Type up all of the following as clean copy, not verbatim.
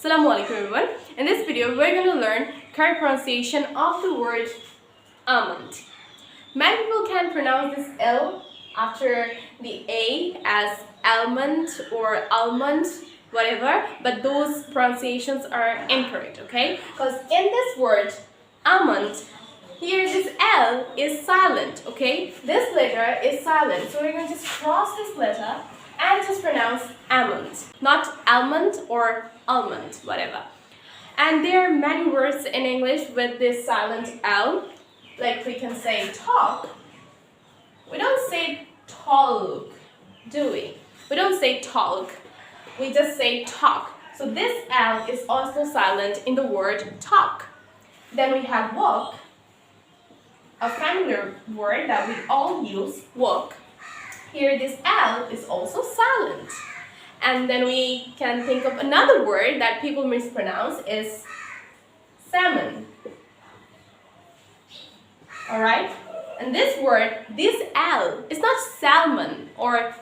Assalamu alaikum everyone. In this video, we're going to learn correct pronunciation of the word almond. Many people can pronounce this L after the A as almond or almond, whatever, but those pronunciations are incorrect, okay? Because in this word almond, here this L is silent, okay? This letter is silent, so we're going to just cross this letter and just pronounce almond, not almond or almond, whatever. And there are many words in English with this silent L, like we can say talk. We don't say talk, do we? We don't say talk, we just say talk. So this L is also silent in the word talk. Then we have walk, a familiar word that we all use, walk. Here this L is also silent. And then we can think of another word that people mispronounce is salmon. Alright? And this word, this L, is not salmon or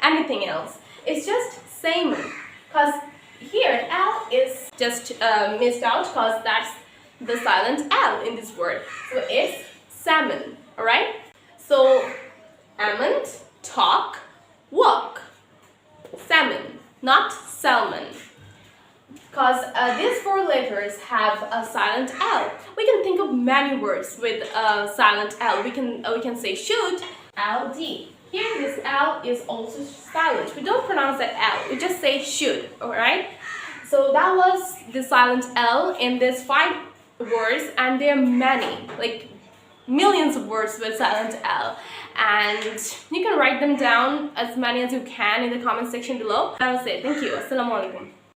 anything else. It's just salmon. Because here L is just missed out because that's the silent L in this word. So it's salmon. Alright? So almond, talk, walk, salmon, not salmon. Because these four letters have a silent L. We can think of many words with a silent L. We can say shoot, LD. Here this L is also silent. We don't pronounce that L. We just say should, alright? So that was the silent L in these 5 words, and there are many, like millions of words with silent L, and you can write them down as many as you can in the comment section below. I will say thank you. Assalamu alaikum.